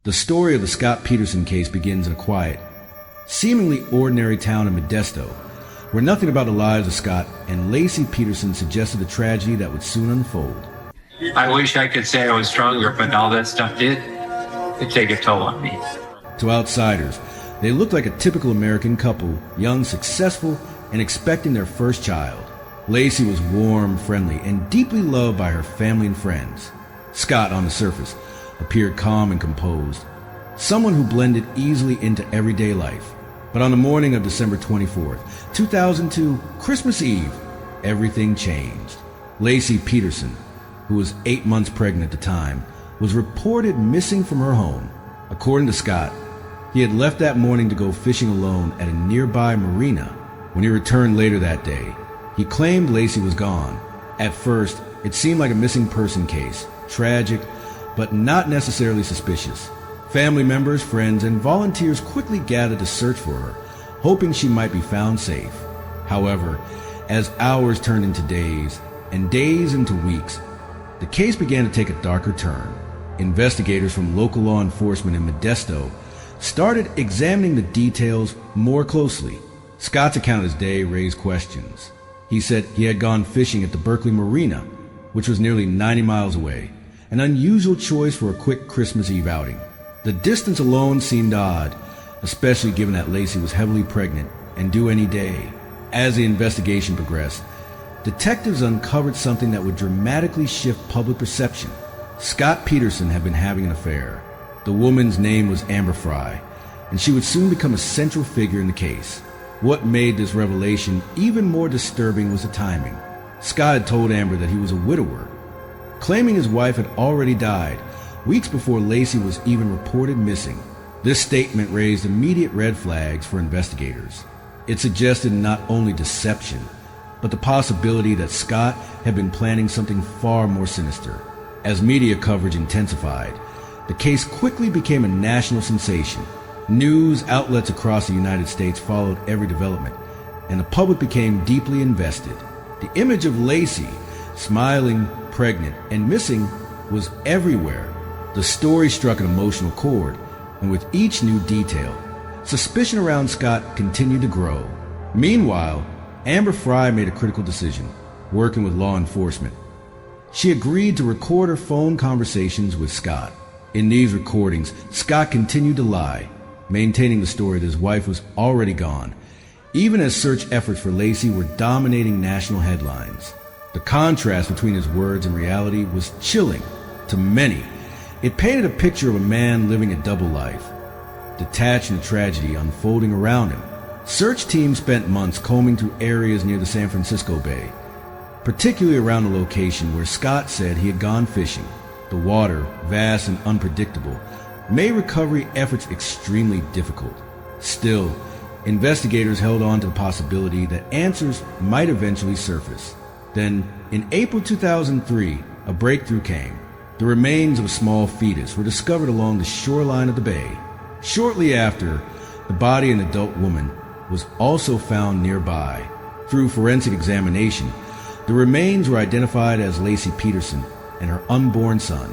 The story of the Scott Peterson case begins in a quiet, seemingly ordinary town in Modesto, where nothing about the lives of Scott and Laci Peterson suggested the tragedy that would soon unfold. I wish I could say I was stronger, but all that stuff did take a toll on me. To outsiders, they looked like a typical American couple, young, successful, and expecting their first child. Laci was warm, friendly, and deeply loved by her family and friends. Scott, on the surface, appeared calm and composed, someone who blended easily into everyday life. But on the morning of December 24th, 2002, Christmas Eve, everything changed. Laci Peterson, who was 8 months pregnant at the time, was reported missing from her home. According to Scott, he had left that morning to go fishing alone at a nearby marina. When he returned later that day, he claimed Laci was gone. At first, it seemed like a missing person case, tragic, but not necessarily suspicious. Family members, friends, and volunteers quickly gathered to search for her, hoping she might be found safe. However, as hours turned into days, and days into weeks, the case began to take a darker turn. Investigators from local law enforcement in Modesto started examining the details more closely. Scott's account of his day raised questions. He said he had gone fishing at the Berkeley Marina, which was nearly 90 miles away, an unusual choice for a quick Christmas Eve outing. The distance alone seemed odd, especially given that Laci was heavily pregnant and due any day. As the investigation progressed, detectives uncovered something that would dramatically shift public perception. Scott Peterson had been having an affair. The woman's name was Amber Fry, and she would soon become a central figure in the case. What made this revelation even more disturbing was the timing. Scott had told Amber that he was a widower, claiming his wife had already died weeks before Laci was even reported missing. This statement raised immediate red flags for investigators. It suggested not only deception, but the possibility that Scott had been planning something far more sinister. As media coverage intensified, the case quickly became a national sensation. News outlets across the United States followed every development, and the public became deeply invested. The image of Laci, smiling, pregnant, and missing, was everywhere. The story struck an emotional chord, and with each new detail, suspicion around Scott continued to grow. Meanwhile, Amber Fry made a critical decision, working with law enforcement. She agreed to record her phone conversations with Scott. In these recordings, Scott continued to lie, maintaining the story that his wife was already gone, even as search efforts for Laci were dominating national headlines. The contrast between his words and reality was chilling to many. It painted a picture of a man living a double life, detached from the tragedy unfolding around him. Search teams spent months combing through areas near the San Francisco Bay, particularly around the location where Scott said he had gone fishing. The water, vast and unpredictable, made recovery efforts extremely difficult. Still, investigators held on to the possibility that answers might eventually surface. Then, in April 2003, a breakthrough came. The remains of a small fetus were discovered along the shoreline of the bay. Shortly after, the body of an adult woman was also found nearby. Through forensic examination, the remains were identified as Laci Peterson and her unborn son,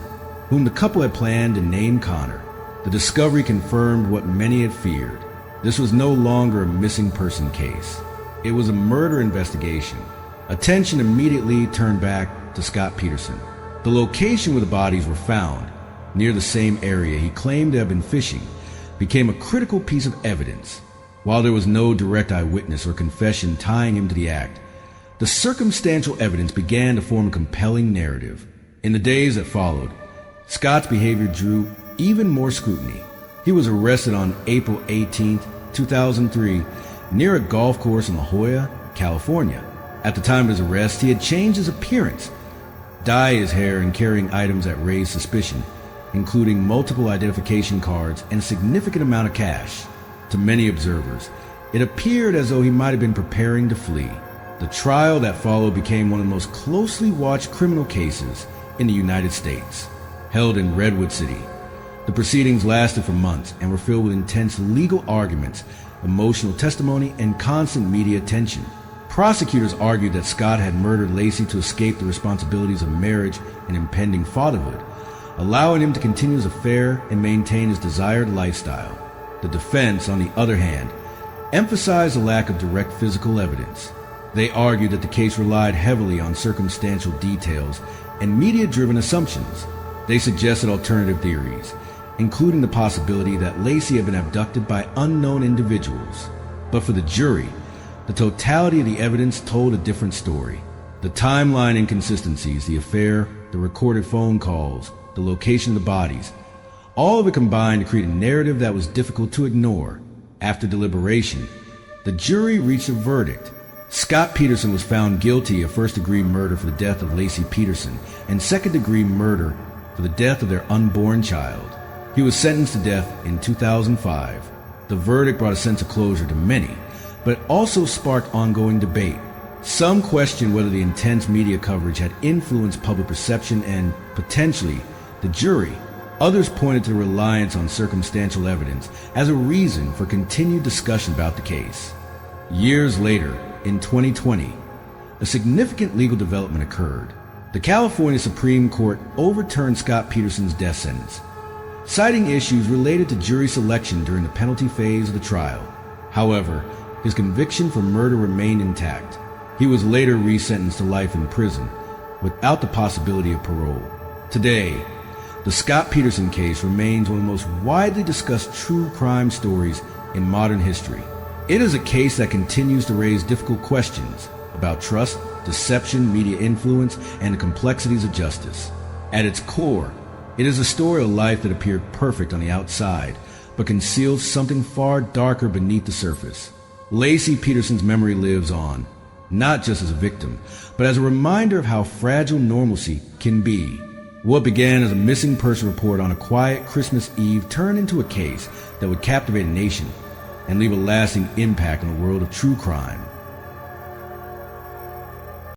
whom the couple had planned to name Connor. The discovery confirmed what many had feared. This was no longer a missing person case. It was a murder investigation. Attention immediately turned back to Scott Peterson. The location where the bodies were found, near the same area he claimed to have been fishing, became a critical piece of evidence. While there was no direct eyewitness or confession tying him to the act, the circumstantial evidence began to form a compelling narrative. In the days that followed, Scott's behavior drew even more scrutiny. He was arrested on April 18, 2003, near a golf course in La Jolla, California. At the time of his arrest, he had changed his appearance, dyed his hair, and carrying items that raised suspicion, including multiple identification cards and a significant amount of cash. To many observers, it appeared as though he might have been preparing to flee. The trial that followed became one of the most closely watched criminal cases in the United States. Held in Redwood City, the proceedings lasted for months and were filled with intense legal arguments, emotional testimony, and constant media attention. Prosecutors argued that Scott had murdered Laci to escape the responsibilities of marriage and impending fatherhood. allowing him to continue his affair and maintain his desired lifestyle. The defense, on the other hand, emphasized the lack of direct physical evidence. They argued that the case relied heavily on circumstantial details and media-driven assumptions. They suggested alternative theories, including the possibility that Laci had been abducted by unknown individuals. But for the jury, the totality of the evidence told a different story. The timeline inconsistencies, the affair, the recorded phone calls, the location of the bodies, all of it combined to create a narrative that was difficult to ignore. After deliberation, the jury reached a verdict. Scott Peterson was found guilty of first-degree murder for the death of Laci Peterson and second-degree murder for the death of their unborn child. He was sentenced to death in 2005. The verdict brought a sense of closure to many, but it also sparked ongoing debate. Some questioned whether the intense media coverage had influenced public perception and, potentially, the jury. Others pointed to the reliance on circumstantial evidence as a reason for continued discussion about the case. Years later, in 2020, a significant legal development occurred. The California Supreme Court overturned Scott Peterson's death sentence, citing issues related to jury selection during the penalty phase of the trial. However, his conviction for murder remained intact. He was later resentenced to life in prison without the possibility of parole. Today, the Scott Peterson case remains one of the most widely discussed true crime stories in modern history. It is a case that continues to raise difficult questions about trust, deception, media influence, and the complexities of justice. At its core, it is a story of life that appeared perfect on the outside, but conceals something far darker beneath the surface. Laci Peterson's memory lives on, not just as a victim, but as a reminder of how fragile normalcy can be. What began as a missing person report on a quiet Christmas Eve turned into a case that would captivate a nation and leave a lasting impact on the world of true crime.